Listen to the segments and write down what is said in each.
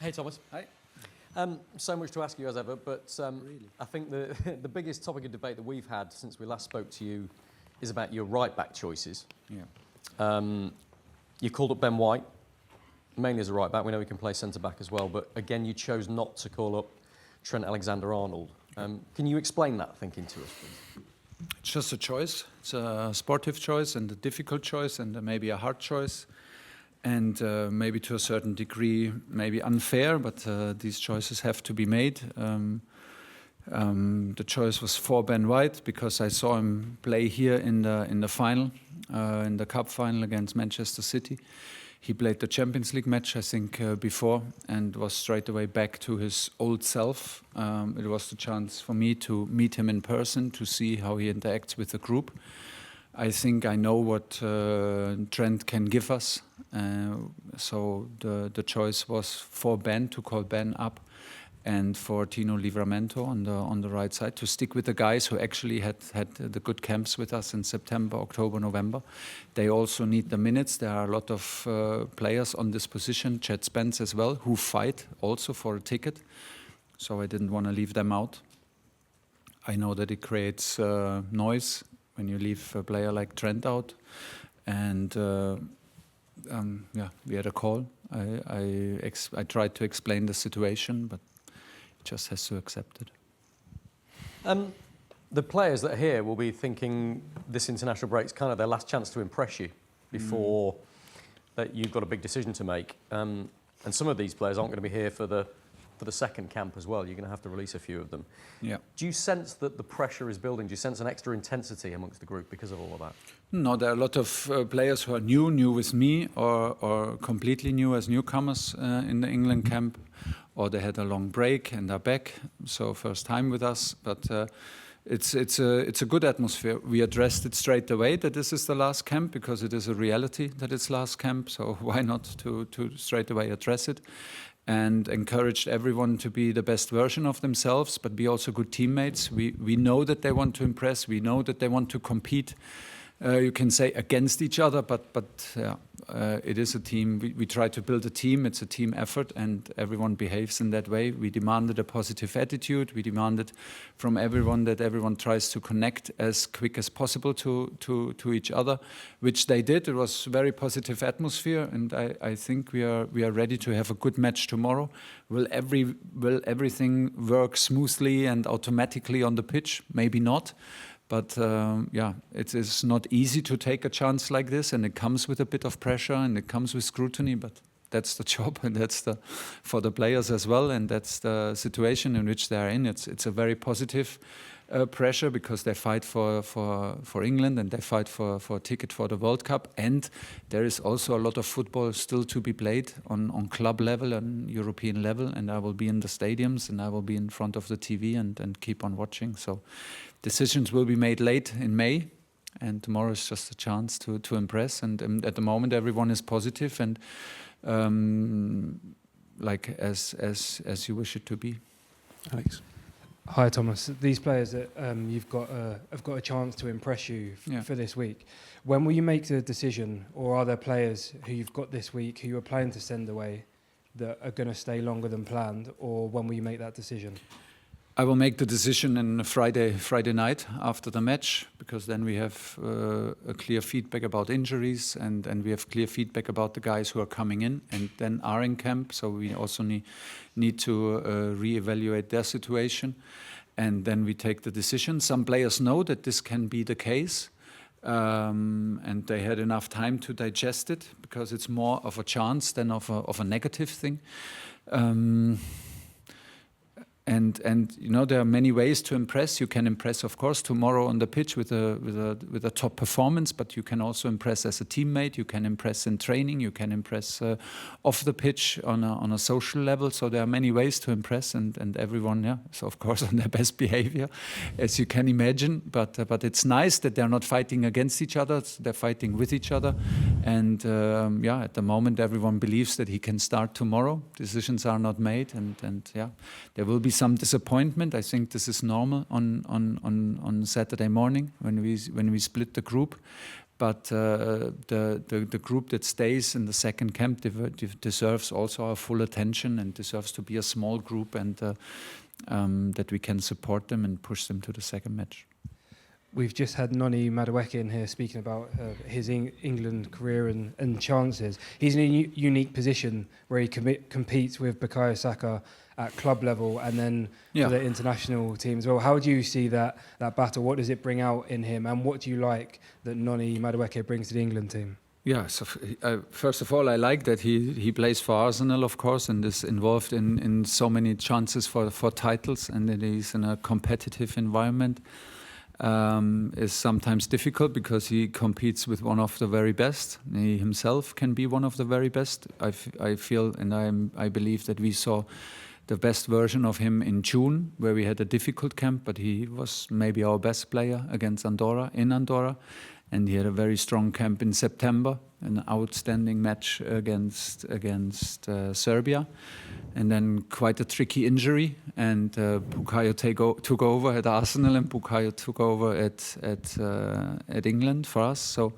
Hey, Thomas. Hi. So much to ask you as ever, but Really? I think the biggest topic of debate that we've had since we last spoke to you is about your right-back choices. Yeah. You called up Ben White, mainly as a right-back. We know he can play centre-back as well, but again, you chose not to call up Trent Alexander-Arnold. Can you explain that thinking to us, please? It's just a choice. It's a sportive choice and a difficult choice and maybe a hard choice. And maybe to a certain degree, maybe unfair, but these choices have to be made. The choice was for Ben White because I saw him play here in the final, in the cup final against Manchester City. He played the Champions League match, I think, before, and was straight away back to his old self. It was the chance for me to meet him in person, to see how he interacts with the group. I think I know what Trent can give us. So the choice was for Ben, to call Ben up, and for Tino Livramento on the right side to stick with the guys who actually had the good camps with us in September, October, November. They also need the minutes. There are a lot of players on this position, Chad Spence as well, who fight also for a ticket. So I didn't want to leave them out. I know that it creates noise when you leave a player like Trent out. And we had a call. I tried to explain the situation, but just has to accept it. The players that are here will be thinking this international break is kind of their last chance to impress you before that you've got a big decision to make. And some of these players aren't going to be here for the second camp as well. You're going to have to release a few of them. Yeah. Do you sense that the pressure is building? Do you sense an extra intensity amongst the group because of all of that? No, there are a lot of players who are new with me, or completely new as newcomers in the England camp, or they had a long break and are back, so first time with us. But it's a good atmosphere. We addressed it straight away that this is the last camp because it is a reality that it's last camp. So why not to straight away address it? And encouraged everyone to be the best version of themselves, but be also good teammates. We know that they want to impress. We know that they want to compete. You can say against each other, but it is a team. We try to build a team. It's a team effort, and everyone behaves in that way. We demanded a positive attitude. We demanded from everyone that everyone tries to connect as quick as possible to each other, which they did. It was a very positive atmosphere, and I think we are ready to have a good match tomorrow. Will everything work smoothly and automatically on the pitch? Maybe not. But it is not easy to take a chance like this, and it comes with a bit of pressure and it comes with scrutiny, but that's the job and that's for the players as well, and that's the situation in which they are in. It's a very positive pressure because they fight for England and they fight for a ticket for the World Cup, and there is also a lot of football still to be played on club level and European level, and I will be in the stadiums and I will be in front of the TV and keep on watching. So decisions will be made late in May, and tomorrow is just a chance to impress. And at the moment, everyone is positive and like as you wish it to be. Alex. Hi, Thomas. These players that you've got have got a chance to impress you for this week. When will you make the decision, or are there players who you've got this week who you were planning to send away that are going to stay longer than planned, or when will you make that decision? I will make the decision on Friday night after the match, because then we have a clear feedback about injuries and we have clear feedback about the guys who are coming in and then are in camp. So we also need to reevaluate their situation, and then we take the decision. Some players know that this can be the case, and they had enough time to digest it, because it's more of a chance than of a negative thing. And you know, there are many ways to impress. You can impress, of course, tomorrow on the pitch with a top performance, but you can also impress as a teammate. You can impress in training. You can impress off the pitch on a social level. So there are many ways to impress, and everyone, is of course on their best behavior, as you can imagine. But it's nice that they're not fighting against each other. They're fighting with each other. And at the moment, everyone believes that he can start tomorrow. Decisions are not made, and there will be some disappointment. I think this is normal on Saturday morning when we split the group. But the group that stays in the second camp deserves also our full attention and deserves to be a small group, and that we can support them and push them to the second match. We've just had Noni Madueke in here speaking about his England career and chances. He's in a unique position where he competes with Bukayo Saka at club level and then for the international team as well. How do you see that battle? What does it bring out in him? And what do you like that Noni Madueke brings to the England team? Yeah, so first of all, I like that he plays for Arsenal, of course, and is involved in so many chances for titles, and that he's in a competitive environment. Is sometimes difficult because he competes with one of the very best. He himself can be one of the very best. I feel and I believe that we saw the best version of him in June, where we had a difficult camp, but he was maybe our best player against Andorra, and he had a very strong camp in September, an outstanding match against Serbia, and then quite a tricky injury, and Bukayo took over at Arsenal, and Bukayo took over at England for us. So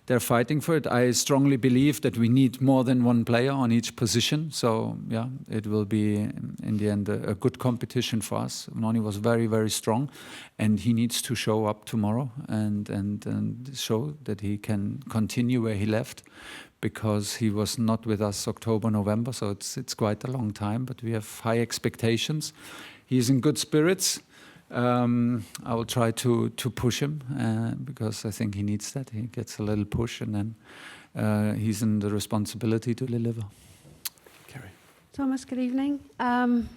they're fighting for it. I strongly believe that we need more than one player on each position. So yeah, it will be in the end a good competition for us. Noni was very, very strong, and he needs to show up tomorrow and show that he can continue where he left, because he was not with us October, November. So it's quite a long time, but we have high expectations. He's in good spirits. I will try to push him because I think he needs that. He gets a little push, and then he's in the responsibility to deliver. Kerry. Thomas, good evening.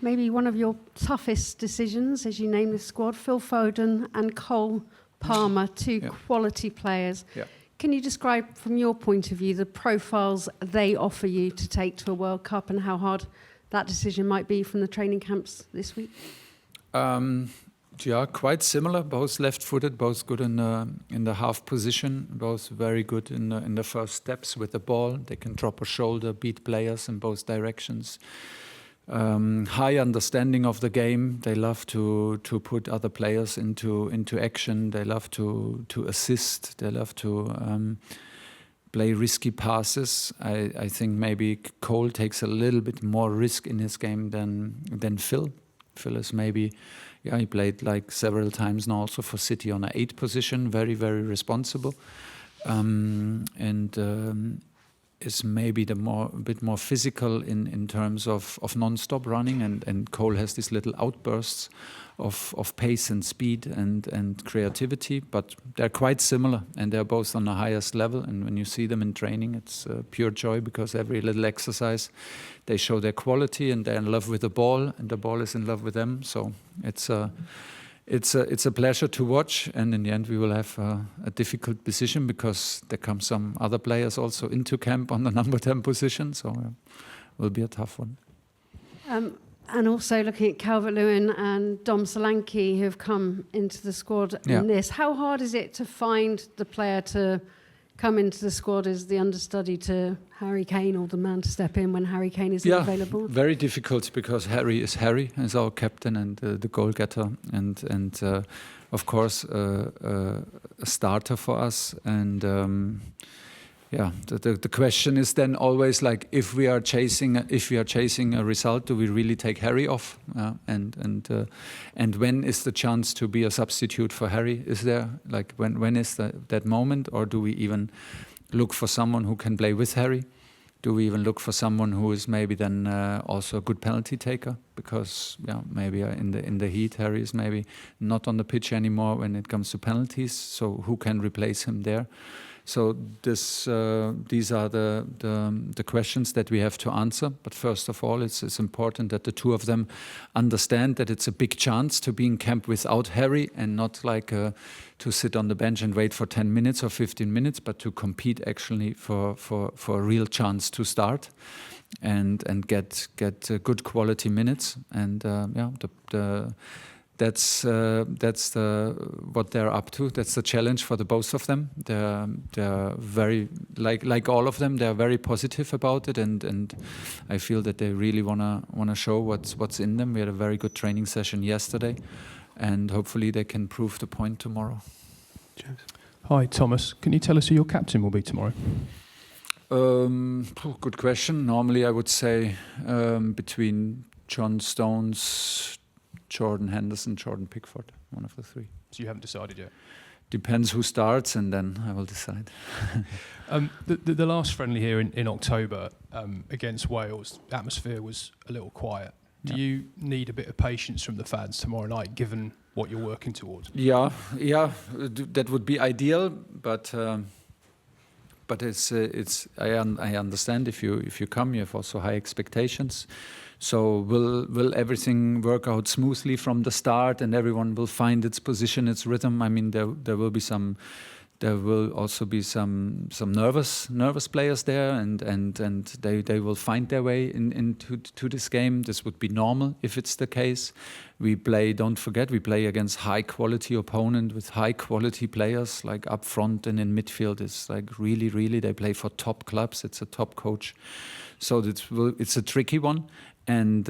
Maybe one of your toughest decisions as you name the squad, Phil Foden and Cole Palmer, two quality players. Yeah. Can you describe from your point of view the profiles they offer you to take to a World Cup, and how hard that decision might be from the training camps this week? Yeah, quite similar. Both left-footed, both good in the half position, both very good in the first steps with the ball. They can drop a shoulder, beat players in both directions. High understanding of the game. They love to put other players into action. They love to assist. They love to play risky passes. I think maybe Cole takes a little bit more risk in his game than Phil. Phil is maybe, he played like several times now also for City on an 8 position, very, very responsible. Is maybe a bit more physical in terms of non-stop running, and Cole has these little outbursts of pace and speed and creativity, but they're quite similar, and they're both on the highest level. And when you see them in training, it's pure joy, because every little exercise they show their quality, and they're in love with the ball, and the ball is in love with them. So it's a pleasure to watch, and in the end we will have a difficult decision, because there come some other players also into camp on the number 10 position, so it will be a tough one. And also looking at Calvert-Lewin and Dom Solanke, who have come into the squad in this. How hard is it to find the player to come into the squad as the understudy to Harry Kane, or the man to step in when Harry Kane isn't available? Very difficult, because Harry is our captain and the goal getter, and of course a starter for us. And the question is then always, like, if we are chasing a result, do we really take Harry off? And when is the chance to be a substitute for Harry? Is there, like, when is that moment, or do we even look for someone who can play with Harry? Do we even look for someone who is maybe then also a good penalty taker? Because maybe in the heat, Harry is maybe not on the pitch anymore when it comes to penalties. So who can replace him there? So these are the questions that we have to answer. But first of all, it's important that the two of them understand that it's a big chance to be in camp without Harry, and not like to sit on the bench and wait for 10 minutes or 15 minutes, but to compete actually for a real chance to start and get good quality minutes. And that's what they're up to. That's the challenge for the both of them. They're very, like all of them, they're very positive about it, and I feel that they really wanna show what's in them. We had a very good training session yesterday, and hopefully they can prove the point tomorrow. James? Hi, Thomas. Can you tell us who your captain will be tomorrow? Good question. Normally I would say between John Stones, Jordan Henderson, Jordan Pickford, one of the three. So you haven't decided yet? Depends who starts, and then I will decide. The last friendly here in October against Wales, the atmosphere was a little quiet. Do you need a bit of patience from the fans tomorrow night, given what you're working towards? Yeah, that would be ideal, but I understand if you come, you have also high expectations. So will everything work out smoothly from the start, and everyone will find its position, its rhythm? I mean, there will also be some nervous players there, and they will find their way into this game. This would be normal if it's the case. Don't forget, we play against high quality opponent with high quality players, like up front and in midfield. It's like really they play for top clubs. It's a top coach, so it's a tricky one, and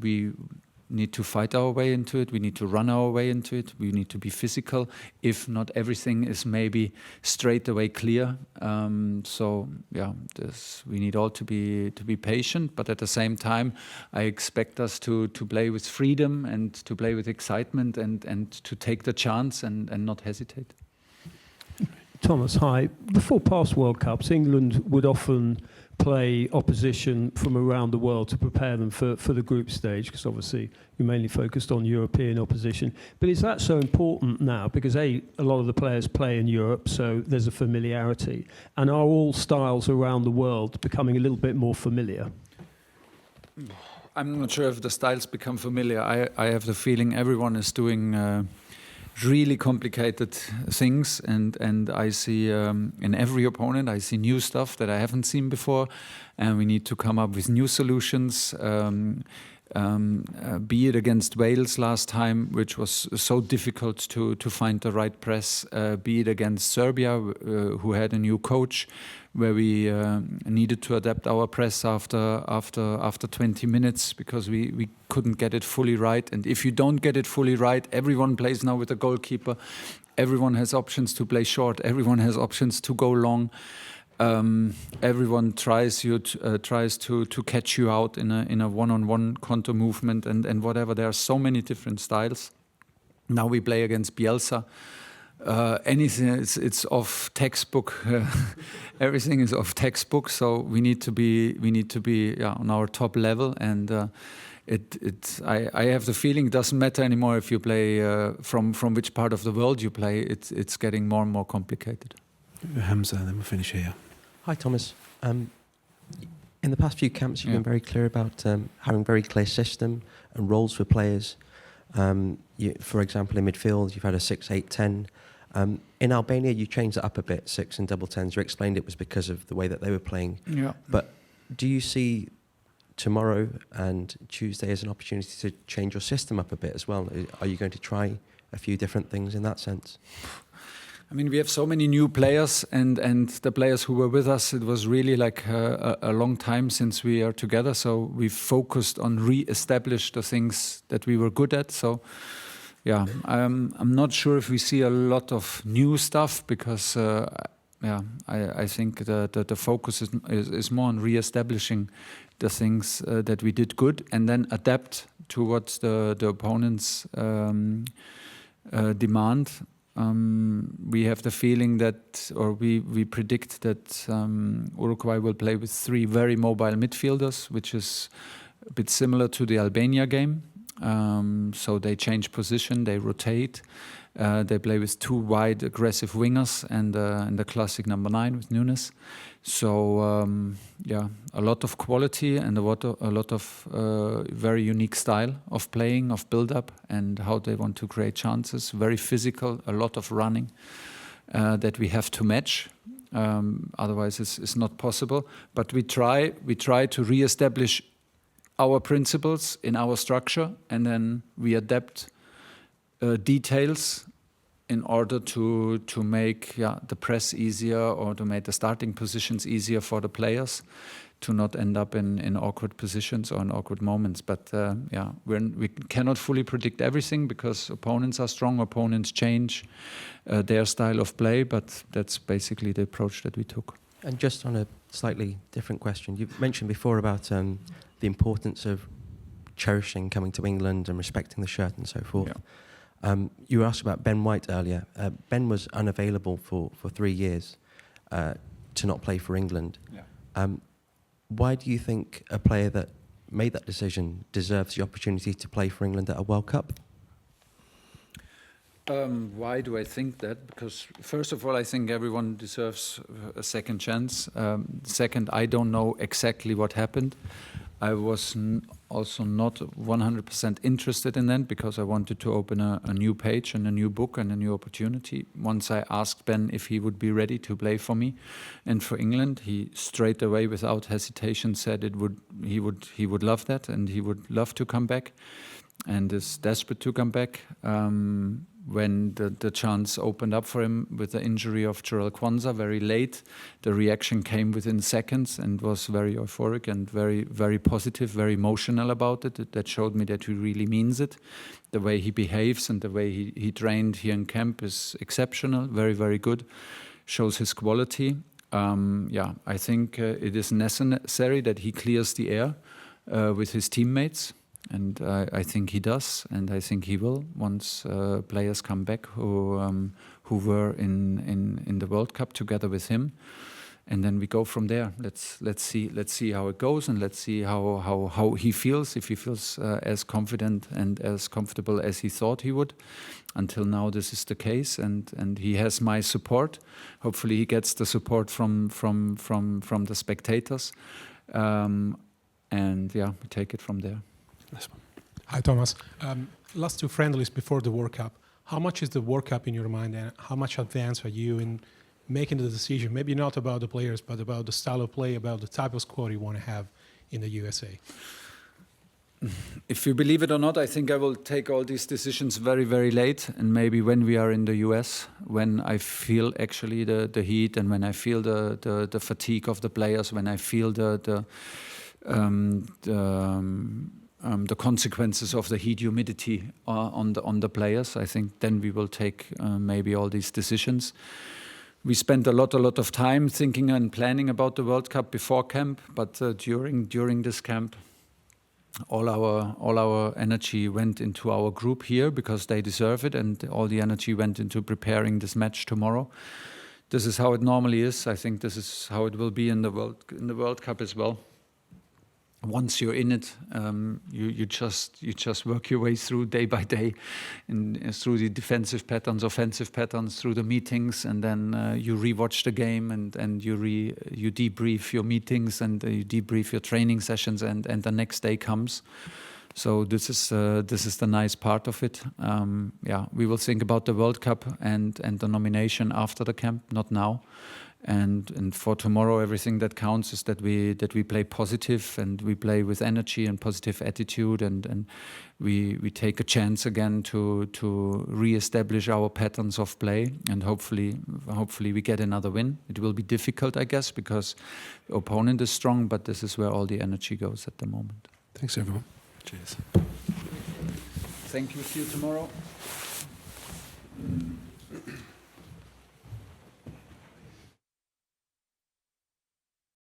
we need to fight our way into it. We need to run our way into it. We need to be physical. If not everything is maybe straight away clear. We need all to be patient. But at the same time, I expect us to play with freedom and to play with excitement and to take the chance and not hesitate. Thomas, hi. Before past World Cups, England would often play opposition from around the world to prepare them for the group stage, because obviously we mainly focused on European opposition. But is that so important now? Because a lot of the players play in Europe, so there's a familiarity. And are all styles around the world becoming a little bit more familiar? I'm not sure if the styles become familiar. I have the feeling everyone is doing really complicated things, and I see in every opponent I see new stuff that I haven't seen before, and we need to come up with new solutions. Be it against Wales last time, which was so difficult to find the right press, be it against Serbia, who had a new coach, where we needed to adapt our press after 20 minutes because we couldn't get it fully right. And if you don't get it fully right, everyone plays now with a goalkeeper. Everyone has options to play short. Everyone has options to go long. Everyone tries to catch you out in a one-on-one counter movement and whatever. There are so many different styles. Now we play against Bielsa. Anything it's off textbook. Everything is off textbook. So we need to be on our top level. And I have the feeling it doesn't matter anymore if you play from which part of the world you play. It's getting more and more complicated. Hamza, then we'll finish here. Hi, Thomas. In the past few camps, you've been very clear about having very clear system and roles for players. For example, in midfield, you've had a 6-8-10. In Albania, you changed it up a bit, 6 and double 10s. You explained it was because of the way that they were playing. Yeah. But do you see tomorrow and Tuesday as an opportunity to change your system up a bit as well? Are you going to try a few different things in that sense? I mean, we have so many new players, and the players who were with us, it was really like a long time since we are together. So we focused on re-establish the things that we were good at. So, yeah, I'm not sure if we see a lot of new stuff because, I think the focus is more on re-establishing the things that we did good and then adapt to what the opponents demand. We have the feeling that, or we predict that Uruguay will play with 3 very mobile midfielders, which is a bit similar to the Albania game. So they change position, they rotate, they play with 2 wide aggressive wingers and the classic number 9 with Nunes. So a lot of quality and a lot of very unique style of playing, of build-up, and how they want to create chances. Very physical, a lot of running that we have to match. Otherwise, it's not possible. But we try to re-establish our principles in our structure, and then we adapt details in order to make the press easier or to make the starting positions easier for the players, not end up in awkward positions or in awkward moments. But we cannot fully predict everything because opponents are strong, opponents change their style of play, but that's basically the approach that we took. And just on a slightly different question, you mentioned before about the importance of cherishing coming to England and respecting the shirt and so forth. You were asked about Ben White earlier. Ben was unavailable for 3 years to not play for England. Why do you think a player that made that decision deserves the opportunity to play for England at a World Cup? Why do I think that? Because first of all, I think everyone deserves a second chance. Second, I don't know exactly what happened. I was also not 100% interested in that because I wanted to open a new page and a new book and a new opportunity. Once I asked Ben if he would be ready to play for me and for England, he straight away, without hesitation, said he would love that and he would love to come back and is desperate to come back. When the chance opened up for him with the injury of Jarell Quansah very late, the reaction came within seconds and was very euphoric and very, very positive, very emotional about it. That showed me that he really means it. The way he behaves and the way he trained here in camp is exceptional, very, very good, shows his quality. I think it is necessary that he clears the air with his teammates. And I think he does, and I think he will once players come back who were in the World Cup together with him, and then we go from there. Let's see how it goes, and let's see how he feels. If he feels as confident and as comfortable as he thought he would. Until now, this is the case, and he has my support. Hopefully, he gets the support from the spectators, and we take it from there. Hi, Thomas. Last 2 friendlies before the World Cup. How much is the World Cup in your mind, and how much advanced are you in making the decision? Maybe not about the players, but about the style of play, about the type of squad you want to have in the USA. If you believe it or not, I think I will take all these decisions very, very late, and maybe when we are in the US, when I feel actually the heat, and when I feel the fatigue of the players, when I feel the consequences of the heat, humidity on the players. I think then we will take maybe all these decisions. We spent a lot of time thinking and planning about the World Cup before camp, but during this camp, all our energy went into our group here because they deserve it, and all the energy went into preparing this match tomorrow. This is how it normally is. I think this is how it will be in the World Cup as well. Once you're in it, you just work your way through day by day, through the defensive patterns, offensive patterns, through the meetings, and then you rewatch the game, and you debrief your meetings, and you debrief your training sessions, and the next day comes. So this is the nice part of it. We will think about the World Cup and the nomination after the camp, not now. And for tomorrow, everything that counts is that we play positive, and we play with energy and positive attitude, and we take a chance again to re-establish our patterns of play, and hopefully we get another win. It will be difficult, I guess, because the opponent is strong, but this is where all the energy goes at the moment. Thanks, everyone. Cheers. Thank you. See you tomorrow.